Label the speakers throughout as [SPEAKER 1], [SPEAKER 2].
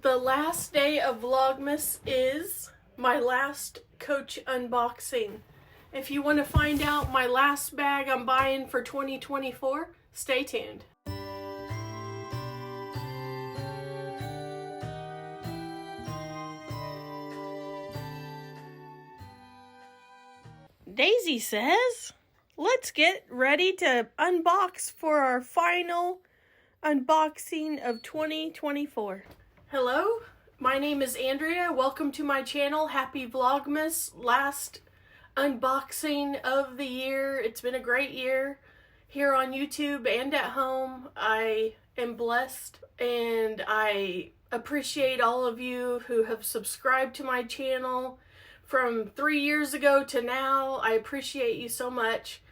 [SPEAKER 1] The last day of Vlogmas is my last Coach unboxing. If you want to find out my last bag I'm buying for 2024, stay tuned. Daisy says, let's get ready to unbox for our final unboxing of 2024. Hello, my name is Andrea. Welcome to my channel. Happy Vlogmas. Last unboxing of the year. It's been a great year here on YouTube and at home. I am blessed and I appreciate all of you who have subscribed to my channel from 3 years ago to now. I appreciate you so much.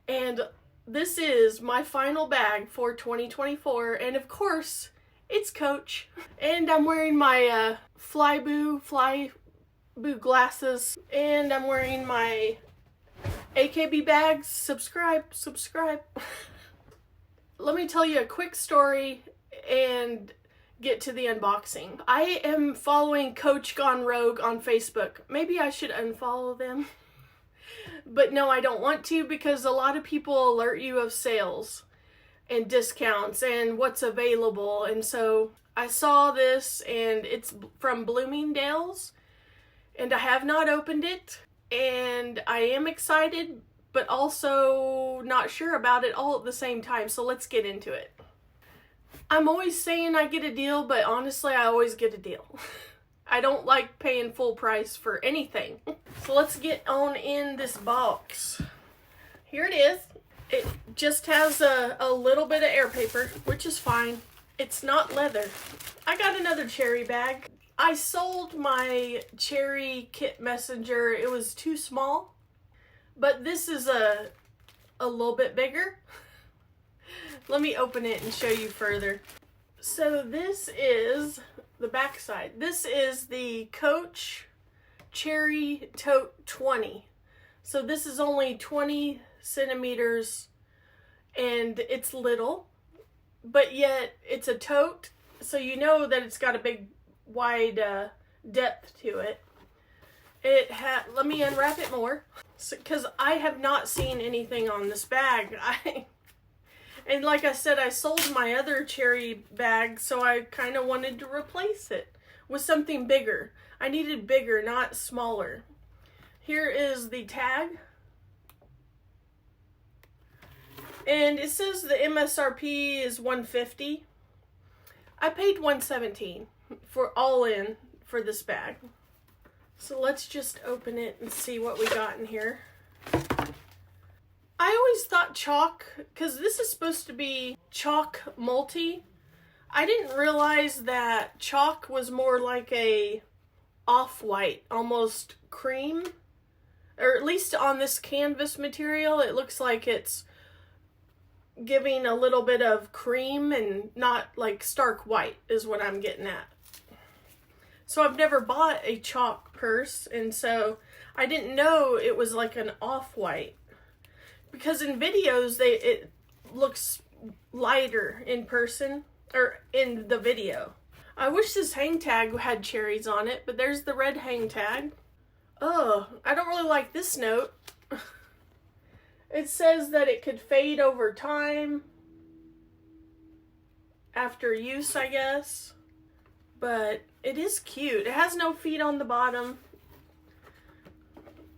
[SPEAKER 1] And this is my final bag for 2024, and of course it's Coach. And I'm wearing my Flyboo glasses, and I'm wearing my AKBBags. Subscribe. Let me tell you a quick story and get to the unboxing. I am following Coach Gone Rogue on Facebook. Maybe I should unfollow them. But no, I don't want to, because a lot of people alert you of sales and discounts and what's available. And so I saw this, and it's from Bloomingdale's, and I have not opened it, and I am excited but also not sure about it all at the same time. So let's get into it. I'm always saying I get a deal, but honestly I always get a deal. I don't like paying full price for anything. So let's get on in this box. Here it is. It just has a little bit of air paper, which is fine. It's not leather. I got another Cherry bag. I sold my Cherry Kit Messenger. It was too small, but this is a little bit bigger. Let me open it and show you further. So this is the back side. This is the Coach Cherry Tote 20. So this is only 20 centimeters and it's little, but yet it's a tote. So you know that it's got a big wide depth to it. Let me unwrap it more, because I have not seen anything on this bag. And like I said, I sold my other Cherry bag, so I kind of wanted to replace it with something bigger. I needed bigger, not smaller. Here is the tag. And it says the MSRP is $150. I paid $117 for all in for this bag. So let's just open it and see what we got in here. I always thought chalk, because this is supposed to be chalk multi. I didn't realize that chalk was more like a off-white, almost cream. Or at least on this canvas material, it looks like it's giving a little bit of cream and not like stark white is what I'm getting at. So I've never bought a chalk purse, and so I didn't know it was like an off-white. Because in videos, it looks lighter in person, or in the video. I wish this hang tag had cherries on it, but there's the red hang tag. Oh, I don't really like this note. It says that it could fade over time, after use, I guess. But it is cute. It has no feet on the bottom.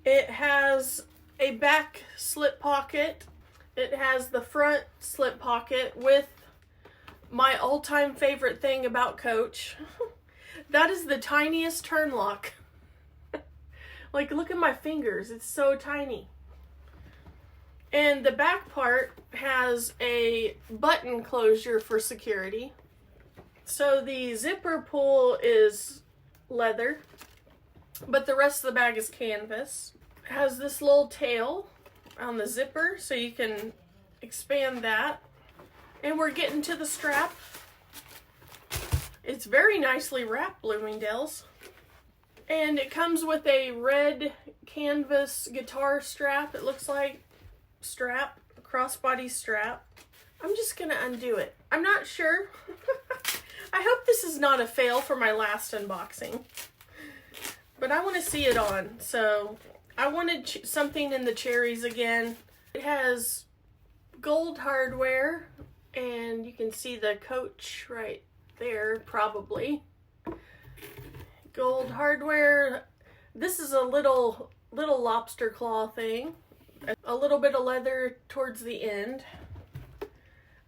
[SPEAKER 1] It has a back slip pocket. It has the front slip pocket with my all-time favorite thing about Coach. That is the tiniest turn lock. Like, look at my fingers. It's so tiny. And the back part has a button closure for security. So the zipper pull is leather, but the rest of the bag is canvas. It has this little tail on the zipper, so you can expand that. And we're getting to the strap. It's very nicely wrapped, Bloomingdale's. And it comes with a red canvas guitar strap, it looks like. Strap, a crossbody strap. I'm just gonna undo it. I'm not sure. I hope this is not a fail for my last unboxing. But I want to see it on. So I wanted something in the cherries again. It has gold hardware. And you can see the coach right there, probably. Gold hardware. This is a little lobster claw thing. A little bit of leather towards the end.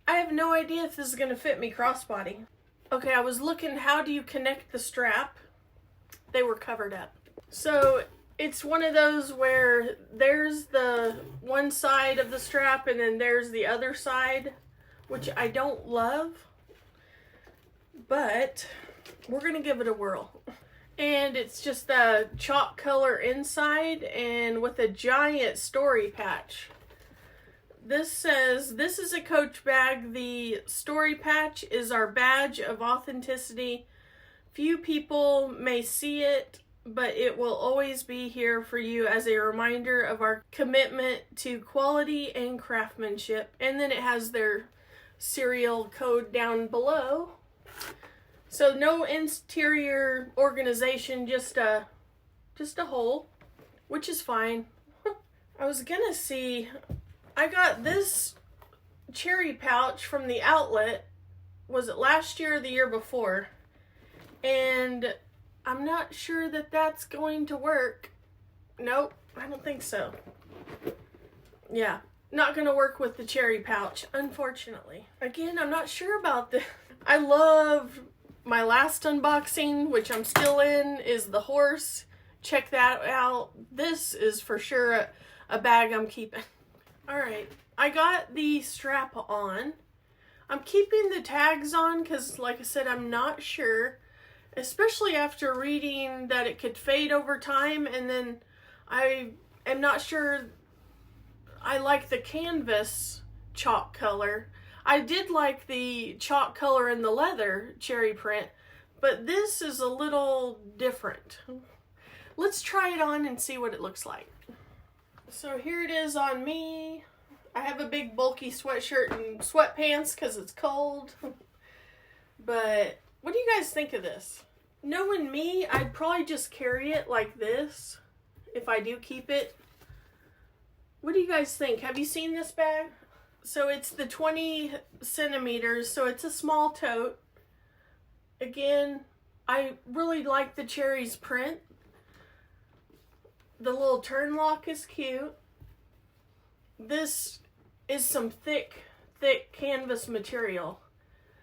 [SPEAKER 1] I have no idea if this is going to fit me crossbody. Okay, I was looking, how do you connect the strap? They were covered up. So it's one of those where there's the one side of the strap and then there's the other side, which I don't love, but we're going to give it a whirl. And it's just a chalk color inside and with a giant story patch. This says, "This is a Coach bag. The story patch is our badge of authenticity. Few people may see it, but it will always be here for you as a reminder of our commitment to quality and craftsmanship." And then it has their serial code down below. So no interior organization, just a hole, which is fine. I was gonna see, I got this cherry pouch from the outlet, was it last year or the year before? And I'm not sure that that's going to work. Nope, I don't think so. Yeah, not gonna work with the cherry pouch, unfortunately. Again, I'm not sure about this. I love my last unboxing, which I'm still in, is the horse. Check that out. This is for sure a bag I'm keeping. All right, I got the strap on. I'm keeping the tags on because, like I said, I'm not sure, especially after reading that it could fade over time, and then I am not sure I like the canvas chalk color. I did like the chalk color in the leather cherry print, but this is a little different. Let's try it on and see what it looks like. So here it is on me. I have a big bulky sweatshirt and sweatpants because it's cold. But what do you guys think of this? Knowing me, I'd probably just carry it like this if I do keep it. What do you guys think? Have you seen this bag? So it's the 20 centimeters, so it's a small tote. Again, I really like the cherries print. The little turn lock is cute. This is some thick canvas material.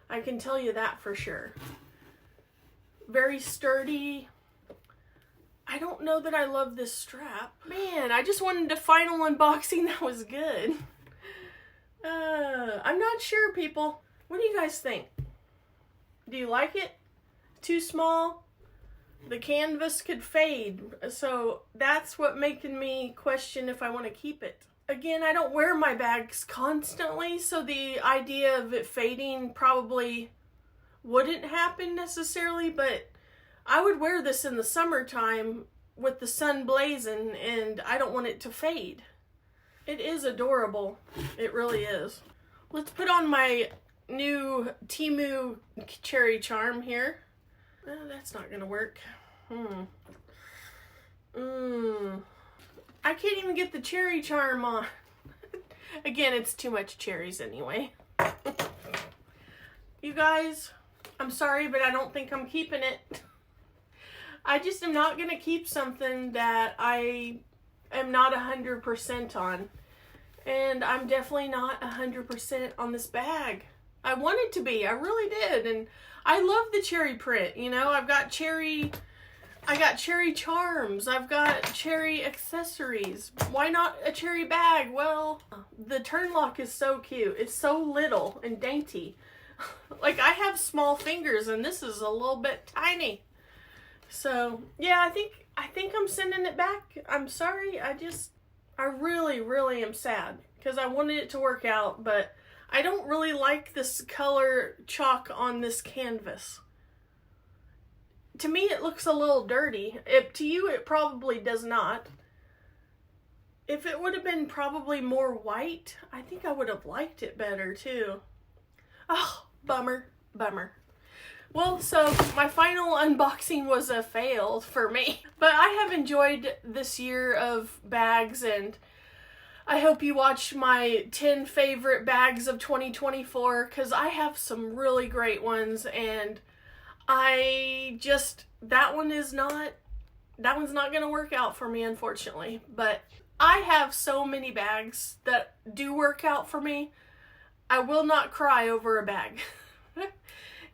[SPEAKER 1] I can tell you that for sure. Very sturdy. I don't know that I love this strap. Man, I just wanted a final unboxing that was good. I'm not sure, people. What do you guys think? Do you like it? Too small? The canvas could fade, so that's what making me question if I want to keep it. Again, I don't wear my bags constantly, so the idea of it fading probably wouldn't happen necessarily, but I would wear this in the summertime with the sun blazing, and I don't want it to fade. It is adorable. It really is. Let's put on my new Temu cherry charm here. Oh, that's not gonna work. I can't even get the cherry charm on. Again, it's too much cherries anyway. You guys, I'm sorry, but I don't think I'm keeping it. I just am not gonna keep something that I am not 100% on. And I'm definitely not 100% on this bag. I wanted to be, I really did. And I love the cherry print, you know. I got cherry charms, I've got cherry accessories. Why not a cherry bag? Well, the turn lock is so cute. It's so little and dainty. Like, I have small fingers and this is a little bit tiny. So, yeah, I think I'm sending it back. I'm sorry. I really am sad because I wanted it to work out, but I don't really like this color chalk on this canvas. To me, it looks a little dirty. To you, it probably does not. If it would have been probably more white, I think I would have liked it better too. Oh, bummer. Well, so my final unboxing was a fail for me. But I have enjoyed this year of bags, and I hope you watch my 10 favorite bags of 2024, because I have some really great ones, and that one's not going to work out for me, unfortunately. But I have so many bags that do work out for me. I will not cry over a bag.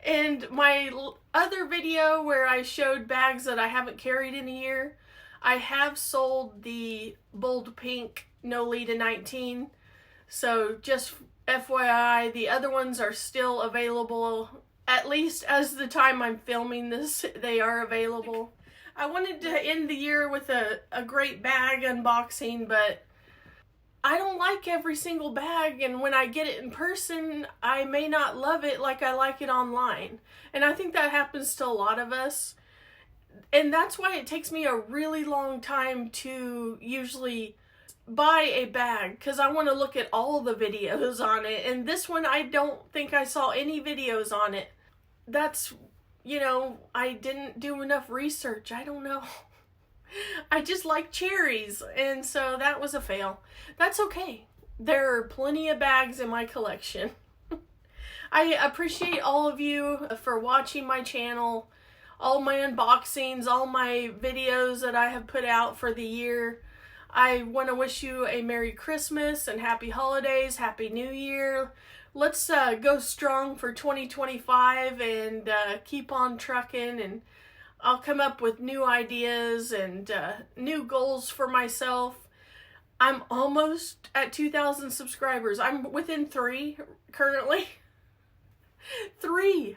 [SPEAKER 1] And my other video where I showed bags that I haven't carried in a year, I have sold the bold pink Nolita 19. So just FYI, the other ones are still available. At least as the time I'm filming this, they are available. I wanted to end the year with a great bag unboxing, but I don't like every single bag, and when I get it in person, I may not love it like I like it online. And I think that happens to a lot of us. And that's why it takes me a really long time to usually buy a bag, because I want to look at all the videos on it. And this one, I don't think I saw any videos on it. That's, I didn't do enough research. I don't know. I just like cherries, and so that was a fail. That's okay. There are plenty of bags in my collection. I appreciate all of you for watching my channel, all my unboxings, all my videos that I have put out for the year. I want to wish you a Merry Christmas and Happy Holidays, Happy New Year. Let's go strong for 2025 and keep on trucking, and I'll come up with new ideas and new goals for myself. I'm almost at 2,000 subscribers. I'm within 3 currently. 3!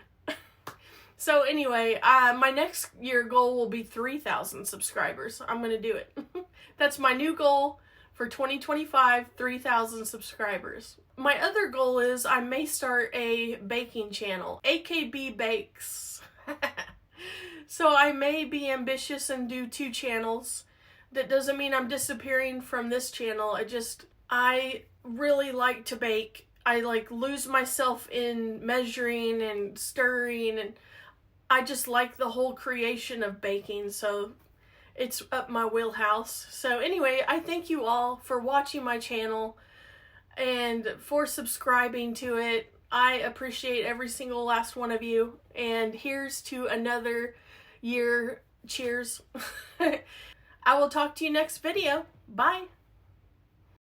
[SPEAKER 1] So anyway, my next year goal will be 3,000 subscribers. I'm going to do it. That's my new goal for 2025, 3,000 subscribers. My other goal is I may start a baking channel, AKBBags. So I may be ambitious and do 2 channels. That doesn't mean I'm disappearing from this channel. I really like to bake. I lose myself in measuring and stirring, and I just like the whole creation of baking. So it's up my wheelhouse. So anyway, I thank you all for watching my channel and for subscribing to it. I appreciate every single last one of you. And here's to another year. Cheers. I will talk to you next video. Bye.